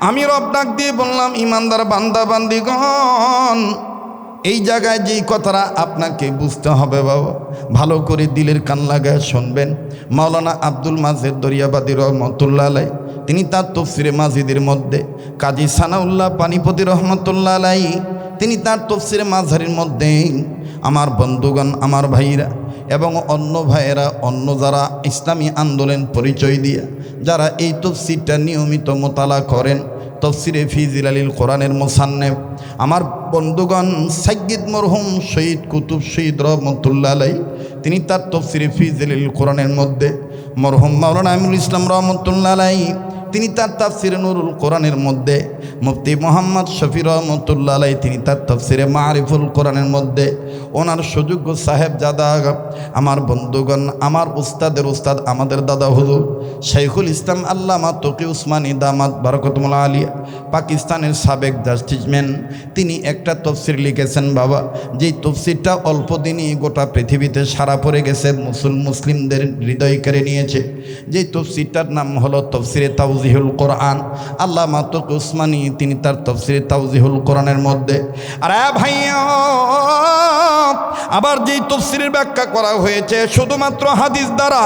[SPEAKER 1] আমি রব ডাক দিয়ে বললাম ইমানদার বান্দা বান্দীগণ, এই জায়গায় যেই কথাটা আপনাকে বুঝতে হবে বাবা, ভালো করে দিলের কান লাগায় শুনবেন। মাওলানা আব্দুল মাজেদ দরিয়াবাদী রহমতুল্লাহ আলাই তিনি তার তফসিরে মাজিদের মধ্যে, কাজী সানাউল্লাহ পানিপতি রহমতুল্লাহ আলাই তিনি তার তফসিরে মাঝারির মধ্যে, আমার বন্ধুগণ আমার ভাইরা এবং অন্য ভাইয়েরা অন্য যারা ইসলামী আন্দোলন পরিচয় দিয়ে যারা এই তফসিরটা নিয়মিত মোতালা করেন, তফসিরে ফি জিলালিল কোরআনের মুসান্নেফ আমার বন্ধুগণ সাইয়্যিদ মরহুম শহীদ কুতুব শহীদ রহমতুল্লাহ আলাই তিনি তার তফসিরে ফি জিলালিল কোরআনের মধ্যে, মরহুম মাওলানা আমিনুল ইসলাম রহমতুল্লাহ আলাই তিনি তার তাফসিরে নুরুল কোরআনের মধ্যে, মুফতি মোহাম্মদ শফি রহমতুল্লাহ আলাই তিনি তার তাফসিরে মারিফুল কোরআনের মধ্যে, ওনার সুযোগ্য সাহেবজাদা আমার বন্ধুগণ আমার উস্তাদের উস্তাদ আমাদের দাদা হুজুর শাইখুল ইসলাম আল্লামা তকি উসমানী দামাত বারাকাতুল্লাহ আলিয়া পাকিস্তানের সাবেক জাস্টিসম্যান, তিনি একটা তফসির লিখেছেন বাবা, যেই তফসিরটা অল্প দিনই গোটা পৃথিবীতে সারা পড়ে গেছে, মুসলিমদের হৃদয় কেড়ে নিয়েছে। যেই তফসিরটার নাম হলো তফসিরে তাওজিহুল কোরআন। আল্লামা তকি উসমানী তিনি তার তফসিরে তাওজিহুল কোরআনের মধ্যে, আরে ভাইয়া আবার যেই তফসিরের ব্যাখ্যা করা হয়েছে শুধুমাত্র হাদিস দ্বারা,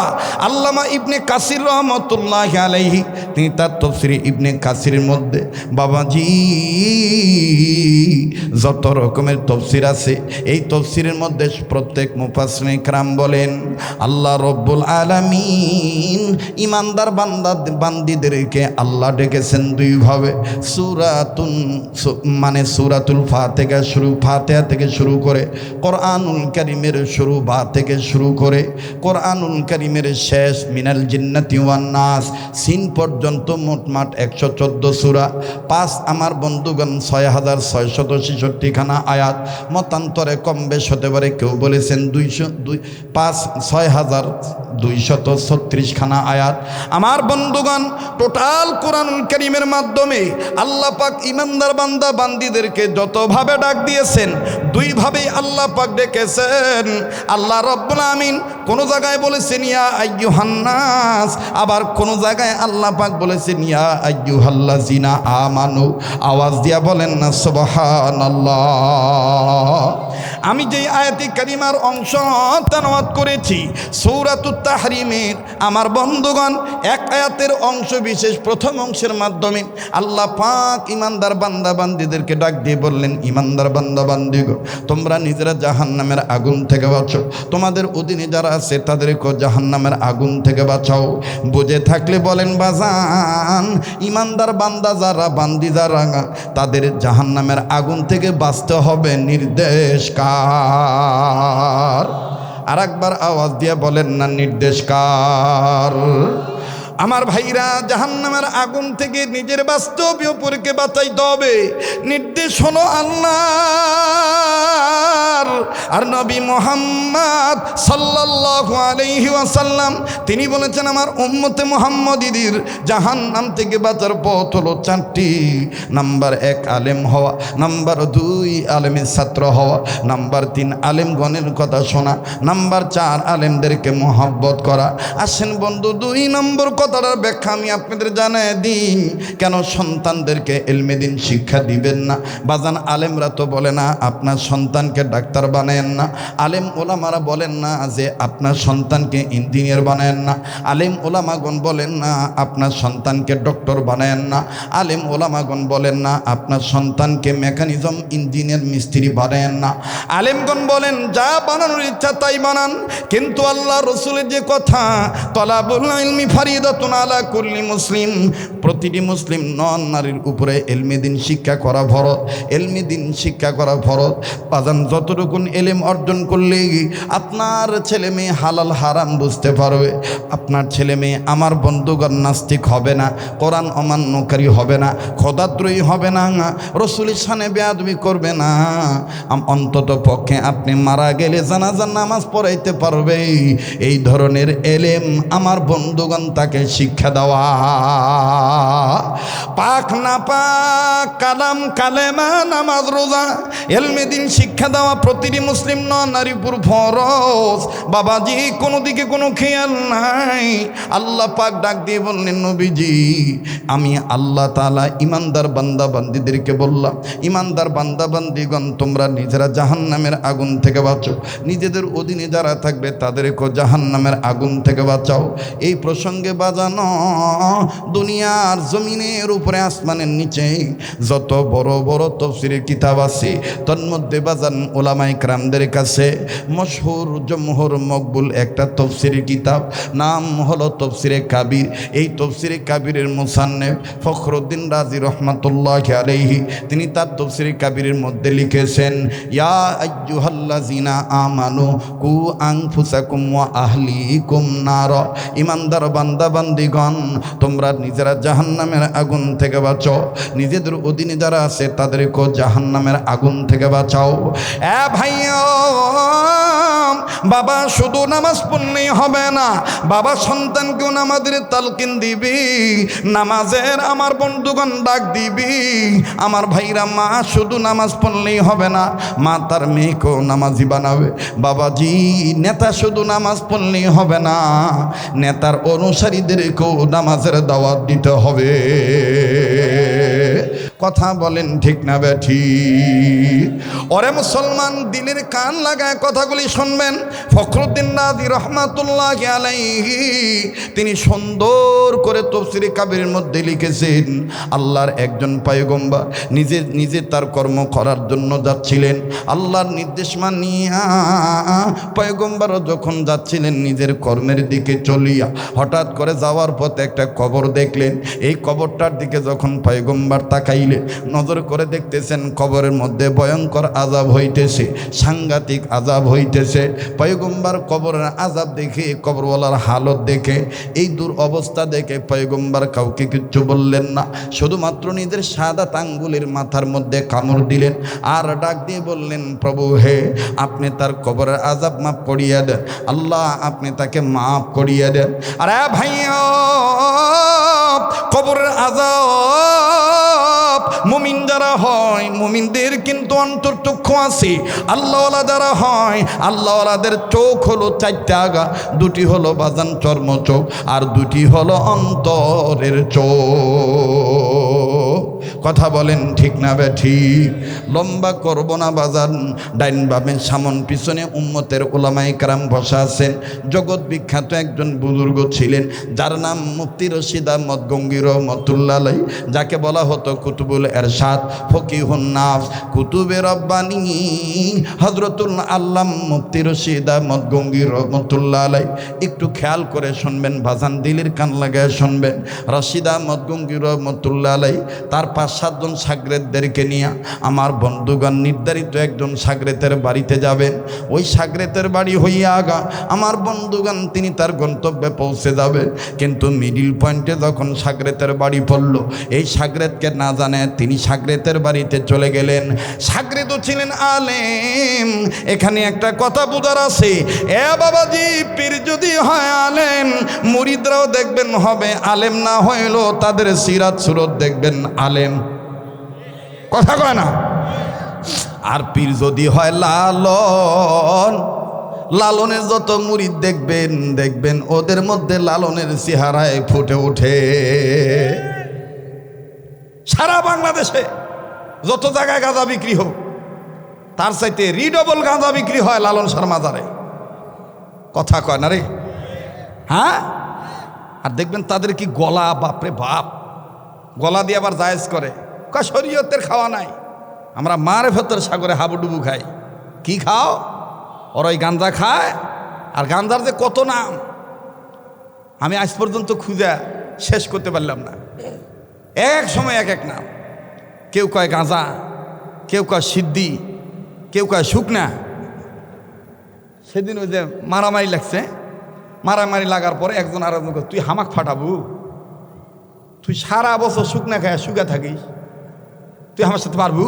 [SPEAKER 1] আল্লামা ইবনে কাসির রহমতুল্লাহ আলাইহি তিনি তার তফসিরে ইবনে কাসিরের মধ্যে বাবাজি যত রকমের তফসির আছে, এই তফসিরের মধ্যে প্রত্যেক মুফাসসিরিন ইকরাম বলেন আল্লাহ রব্বুল আলামিন ইমানদার বান্দীদেরকে আল্লাহ ডেকেছেন দুইভাবে, সূরাতুন মানে সূরাতুল ফাতিহা থেকে শুরু করে কোরআনুল কারীমের শুরু বা থেকে শুরু করে কোরআনুল কারীমের শেষ মিনাল জিন্নাতি ওয়ান নাস সিন পর্যন্ত মোটমাট 114 সূরা, 5 আমার বন্ধুগণ 6666 খানা আয়াত, মতান্তরে কম বেশ হতে পারে, কেউ বলেছেন 6236 খানা আয়াত। আমার বন্ধুগণ টোটাল কোরআনুল কারীমের মাধ্যমে আল্লাহ পাক ইমানদার বান্দা বান্দীদেরকে যতভাবে ডাক দিয়েছেন, দুইভাবেই আল্লাহ পাক ডেকেছেন। আল্লাহ রব্বুল আমিন কোন জায়গায় বলেছেন ইয়া আইয়ুহান নাস, আবার কোন জায়গায় আল্লাহ পাক বলেছেন ইয়া আইয়ুহাল্লাযিনা আমানু। আওয়াজ দিয়া বলেন না সুবহানাল্লাহ। আমি যেই আয়াতে কারিমার অংশ তেলাওয়াত করেছি সূরাতুত তাহরিমের, আমার বন্ধুগণ এক আয়াতের অংশ বিশেষ প্রথম অংশের মাধ্যমে আল্লাহ পাক ইমানদার বান্দা বান্দীদেরকে ডাক দিয়ে বললেন ইমানদার বান্দা বান্দীগণ তোমরা নিজেরা জাহান্নামের আগুন থেকে বাঁচো, তোমাদের অধীনে যারা আছে তাদেরকে জাহান্নামের আগুন থেকে বাঁচাও। বুঝে থাকলে বলেন বাজান, ইমানদার বান্দা যারা বান্দি যারা তাদের জাহান্নামের আগুন থেকে বাঁচতে হবে নির্দেশ কার? আর একবার আওয়াজ দিয়ে বলেন না নির্দেশ কার? আমার ভাইরা জাহান্নামের আগুন থেকে নিজের বাস্তবীয় পরীকে বাঁচাইতে হবে, নির্দেশ হলো আল্লাহর। আর নবী মুহাম্মদ সাল্লাল্লাহু আলাইহি ওয়াসাল্লাম তিনি বলেছেন আমার উম্মতে মুহাম্মদীদের জাহান্নাম থেকে বাঁচার পথ হলো 4টি। নাম্বার 1 আলেম হওয়া, নাম্বার 2 আলেমের ছাত্র হওয়া, নাম্বার 3 আলেমগণের কথা শোনা, নাম্বার 4 আলেমদেরকে মহব্বত করা। আসেন বন্ধু 2 নম্বর কথাটার ব্যাখ্যা আমি আপনাদের জানাই দিই, কেন সন্তানদেরকে ইলমে দ্বীন শিক্ষা দিবেন না? বাজান আলেমরা তো বলে না আপনার সন্তানকে ডাক্তার বানায়েন না, আলেম ওলামারা বলেন না যে আপনার সন্তানকে ইঞ্জিনিয়ার বানায়েন না, আলেম ওলামাগণ বলেন না আপনার সন্তানকে ডক্টর বানায়েন না, আলেম ওলামাগণ বলেন না আপনার সন্তানকে মেকানিজম ইঞ্জিনিয়ার মিস্ত্রি বানায়েন না। আলেমগণ বলেন যা বানানোর ইচ্ছা তাই বানান, কিন্তু আল্লাহ রসুলের যে কথা তলাবুল ইলমি ফারিদাতুন আলা কুল্লি মুসলিম, প্রতিটি মুসলিম নন নারীর উপরে ইলমে দ্বীন শিক্ষা করা ফরজ, ইলমে দ্বীন শিক্ষা করা ফরজ। বাজান যতটুকু কতটুকুন এলেম অর্জন করলে আপনার ছেলে মেয়ে হালাল হারাম বুঝতে পারবে, আপনার ছেলে মেয়ে আমার বন্ধুগণ নাস্তিক হবে না, কোরআন অমান্যকারী হবে না, খোদাদ্রোহী হবে না, রসুলের সানে বেয়াদবি করবে না, অন্তত পক্ষে আপনি মারা গেলে জানাজার নামাজ পড়াইতে পারবে। এই ধরনের এলেম আমার বন্ধুগণ তাকে শিক্ষা দেওয়া। পাক না পাক কালাম কালেমা নামাজ রোজা এলমে দিন শিক্ষা দেওয়া প্রতিটি মুসলিম নারীপুর ফরজ। বাবাজি কোনো দিকে কোনো খেয়াল নাই। আল্লাহ পাক ডাক দিয়ে বললেন, নবীজি আমি আল্লাহ তাআলা ইমানদার বান্দা বান্দিদেরকে বললাম, ইমানদার বান্দা বান্দিগণ তোমরা নিজেরা জাহান্নামের আগুন থেকে বাঁচো, নিজেদের অধীনে যারা থাকবে তাদেরকেও জাহান্নামের আগুন থেকে বাঁচাও। এই প্রসঙ্গে বাজানো দুনিয়ার জমিনের উপরে আসমানের নিচে যত বড় বড় তাফসীরের কিতাব আছে তন্মধ্যে বাজান ওলামায়ে কেরামদের কাছে মশহুর জমহুর মকবুল একটা তাফসীরের কিতাব, নাম হলো তাফসীরে কাবির। এই তাফসীরে কাবিরের মুসান্নিফ ফখরুদ্দিন রাজি রহমাতুল্লাহি আলাইহি তিনি তার তাফসীরে কাবিরের মধ্যে লিখেছেন, ইয়া আইয়ুহাল্লাযিনা আমানু কু আনফুসাকুম ওয়া আহলিকুম নার। ইমানদার বান্দা বান্দিগণ তোমরা নিজেরা জাহান্নামের আগুন থেকে বাঁচো, নিজেদের অধীনে যারা আছে তাদেরকেও জাহান্নামের আগুন থেকে বাঁচাও। ভাইয়া বাবা শুধু নামাজ পড়লেই হবে না, বাবা সন্তানকেও নামাজের তালকিন দিবি, নামাজের আমার বন্ধুগণ ডাক দিবি। আমার ভাইরা মা শুধু নামাজ পড়লেই হবে না, মা তার মেয়েকেও নামাজি বানাবে। বাবাজি নেতা শুধু নামাজ পড়লেই হবে না, নেতার অনুসারীদেরকেও নামাজের দাওয়াত দিতে হবে। কথা বলেন ঠিক না বেঠি? ওরে মুসলমান দিলের কান লাগায় কথাগুলি শুনবেন। ফখরুদ্দিন রাজি রহমাতুল্লাহি আলাইহি তিনি সুন্দর করে তাফসীরে কাবিরের মধ্যে লিখেছেন, আল্লাহর একজন পয়গম্বর নিজে তার কর্ম করার জন্য যাচ্ছিলেন, আল্লাহর নির্দেশ মানিয়া পয়গম্বর যখন যাচ্ছিলেন নিজের কর্মের দিকে চলিয়া, হঠাৎ করে যাওয়ার পথে একটা কবর দেখলেন। এই কবরটার দিকে যখন পয়গম্বর তাকাইলেন, নজর করে দেখতেছেন কবরের মধ্যে ভয়ঙ্কর আযাব হইতেছে, সাংঘাতিক আযাব হইতেছে। পয়গম্বর কবরের আযাব দেখে, কবরওয়ালার হালত দেখে, এই দূর অবস্থা দেখে পয়গম্বর কাউকে কিচ্ছু বললেন না, শুধুমাত্র নিজের সাদাত আঙ্গুলের মাথার মধ্যে কামড় দিলেন আর ডাক দিয়ে বললেন, প্রভু হে আপনি তার কবরের আযাব মাফ করিয়া দেন, আল্লাহ আপনি তাকে মাফ করিয়া দেন। আরে ভাইয়া কবরের আযাব মুমিন যারা হয় মুমিনদের কিন্তু অন্তর্চক্ষু আছে, আল্লাহওয়ালা যারা হয় আল্লাহওয়ালাদের চোখ হলো চারটা আগা, দুটি হলো বাজান চর্ম চোখ আর দুটি হলো অন্তরের চোখ। কথা বলেন ঠিক না বেঠিক? লম্বা করব না বাজান। ডাইন বামে সামন পিছনে উম্মতের উলামায়ে কেরাম বসা আছেন। জগৎ বিখ্যাত একজন বুজুর্গ ছিলেন যার নাম মুফতি রশিদ আহমদ গঙ্গী রহমাতুল্লাহ আলাইহি, যাকে বলা হতো কুতুবুল এরশাদ, ফকিহুন নাফস, কুতুবে রব্বানী হযরতুল আল্লাম মুফতি রশিদ আহমদ গঙ্গী রহমাতুল্লাহ আলাইহি। একটু খেয়াল করে শুনবেন বাজান, দিলের কান লাগায় শুনবেন। রশিদ আহমদ গঙ্গী রহমাতুল্লাহ আলাইহি তার 5-7 জন শাগরেদদেরকে নিয়ে আমার বন্ধুগণ নির্ধারিত একজন শাগরেদের বাড়িতে যাবেন। ওই শাগরেদের বাড়ি হইয়া আগা আমার বন্ধুগণ তিনি তার গন্তব্যে পৌঁছে যাবেন। কিন্তু মিডিল পয়েন্টে যখন শাগরেদের বাড়ি পড়ল, এই শাগরেদকে না জানে তিনি শাগরেদের বাড়িতে চলে গেলেন। শাগরেদও ছিলেন আলেম। এখানে একটা কথা বুঝার আছে, এ বাবাজি পীর যদি হয় আলেম, মুরিদরাও দেখবেন হবে আলেম, না হইলো তাদের সিরাত সুরত দেখবেন আলেম। কথা কয় না? আর পীর যদি হয় লালন, লালনের যত মুরিদ দেখবেন ওদের মধ্যে লালনের চেহারায় ফুটে ওঠে। সারা বাংলাদেশে যত জায়গায় গাঁজা বিক্রি হোক তার চাইতে রিডবল গাঁজা বিক্রি হয় লালন শাহর মাজারে। কথা কয় না রে? হ্যাঁ। আর দেখবেন তাদের কি গলা, বাপরে বাপ, গলা দিয়ে আবার জায়েজ করে, কয় শরীয়তের খাওয়া নাই, আমরা মারেফতের সাগরে হাবুডুবু খাই। কি খাও? ওর ওই গাঁজা খায়। আর গাঁজার যে কত নাম আমি আজ পর্যন্ত খুঁজে শেষ করতে পারলাম না। এক সময় এক এক নাম, কেউ কয় গাঁজা, কেউ কয় সিদ্ধি, কেউ কয় শুকনা, সেদিন ওই যে মারামারি লাগছে, মারামারি লাগার পরে একজন আর একজন তুই হামাক ফাটাবু, তুই সারা বছর শুকনা খায় শুকা থাকিস, তুই আমার সাথে পারবু?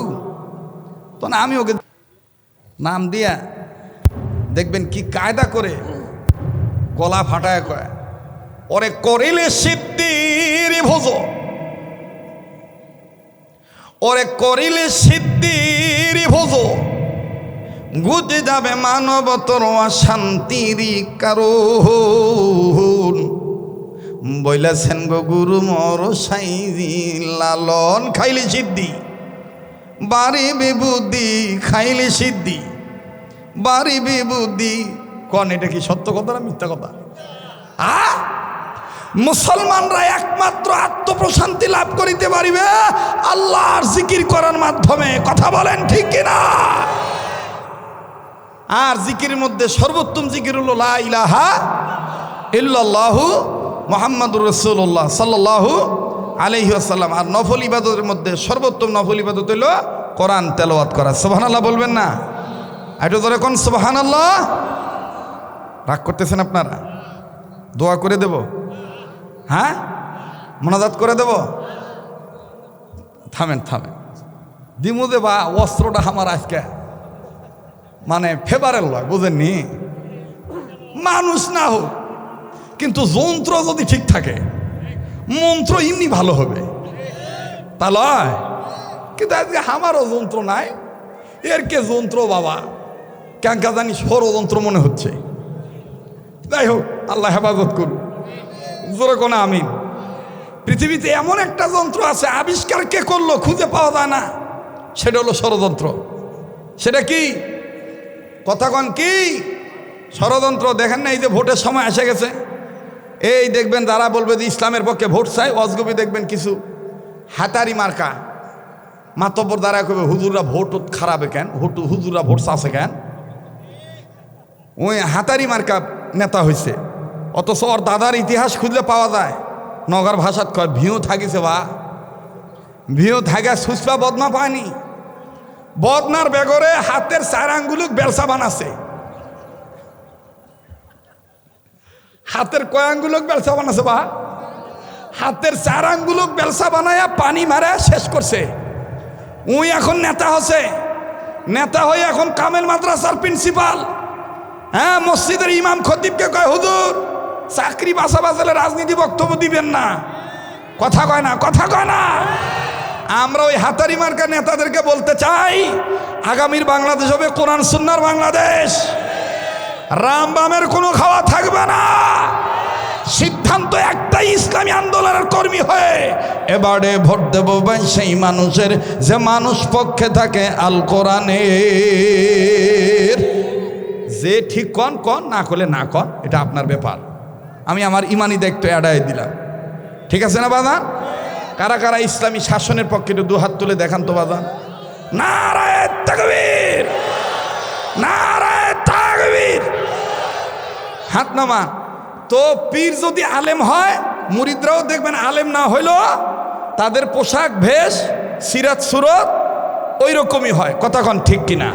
[SPEAKER 1] তো না, আমি ওকে নাম দিয়া দেখবেন কি কায়দা করে গলা ফাটায় কয়, ওরে করিলে সিদ্ধির ভোজ, ওরে করিলে সিদ্ধির ভোজ, গুজে যাবে মানবতর অশান্তির কারণ। বইলেছেন গো গুরু মর সাইজি লালন, খাইলে সিদ্ধি বাড়ি বিবুদ্ধি, খাইলে সিদ্ধি বাড়ি বিবুদ্ধি। কন এটা কি সত্য কথা না মিথ্যা কথা? মুসলমানরা একমাত্র আত্মপ্রশান্তি লাভ করিতে পারিবে আল্লাহর জিকির করার মাধ্যমে। কথা বলেন ঠিক কিনা? আর জিকিরের মধ্যে সর্বোত্তম জিকির হলো লা ইলাহা ইল্লাল্লাহু মুহাম্মাদুর রাসূলুল্লাহ সাল্লাল্লাহু আলাইহি ওয়াসাল্লাম। আর নফল ইবাদতের মধ্যে সর্বোত্তম নফল ইবাদত হলো কোরআন তেলাওয়াত করা। সুবহানাল্লাহ বলবেন না? একটু ধরে কোন সুবহানাল্লাহ। রাগ করতেছেন আপনারা? দোয়া করে দেব, হ্যাঁ মোনাজাত করে দেব? থামেন থামেন, দিমু দে বা অস্ত্রটা আমার আজকে মানে ফেভারেল লয়, বুঝেননি? মানুষ না হোক কিন্তু যন্ত্র যদি ঠিক থাকে মন্ত্র এমনি ভালো হবে, তা লয়? কিন্তু আজকে আমারও যন্ত্র নাই, এর কে যন্ত্র বাবা, ক্যাঙ্কা জানি ষড়যন্ত্র মনে হচ্ছে। যাই হোক, আল্লাহ হেফাজত করুন, জোরে কোনা আমিন। পৃথিবীতে এমন একটা যন্ত্র আছে, আবিষ্কার কে করলো খুঁজে পাওয়া যায় না, সেটা হলো ষড়যন্ত্র। সেটা কি? কথা কন কি? ষড়যন্ত্র। দেখেন না, এই যে ভোটের সময় এসে গেছে, এই দেখবেন যারা বলবে যে ইসলামের পক্ষে ভোট চাই, অজগবি দেখবেন কিছু হাতারি মার্কা মাতব্বর দ্বারা কবে হুজুররা ভোট খারাপে কেন, হুজুররা ভোট চাষে কেন, ওই হাতারি মার্কা নেতা হয়েছে। অথচ ওর দাদার ইতিহাস খুঁজলে পাওয়া যায়। নগর ভাষাত কয় ভিউ থাকিছে বা ভিউ থাকা সুসপা বদনা পায়নি, বদনার বেগরে হাতের 4 আঙ্গুলুক বেলসা বানাছে। হাতের কয় আঙ্গুলুক বেলসা বানাছে বা? হাতের 4 আঙ্গুলুক বেলসা বানায়া পানি মারে শেষ করছে। উই এখন নেতা হচ্ছে, নেতা হয়ে এখন কামেল মাদ্রাসার প্রিন্সিপাল। হ্যাঁ, মসজিদের ইমাম খতিবকে কয় হুজুর চাকরি বাসা বাসালে রাজনীতি বক্তব্য দিবেন না। কথা কয় না, কথা কয় না। আমরা ওই হাতারি মার্কা নেতাদেরকে বলতে চাই, আগামীর বাংলাদেশ হবে কোরআন সুন্নাহর বাংলাদেশ। রাম বামের কোনো খাওয়া থাকবে না। সিদ্ধান্ত একটাই, ইসলামী আন্দোলনের কর্মী হয়ে এবারে ভোট দেব ভাই সেই মানুষের যে মানুষ পক্ষে থাকে আল কোরআনের। যে ঠিক কন কন, না করলে না কন, এটা আপনার ব্যাপার। আমি আমার ইমানি দায়িত্ব এড়াই দিলাম। ঠিক আছে না বাজান? কারা কারা ইসলামী শাসনের পক্ষে একটু 2 হাত তুলে দেখান তো বাজান। নারায়ে তাকবীর, নারায়ে তাকবীর। হাত নামান। তো পীর যদি আলেম হয়, মুরিদরাও দেখবেন আলেম না হইলো তাদের পোশাক ভেষ সিরাত সুরত ওই রকমই হয়। কথা কন ঠিক কিনা?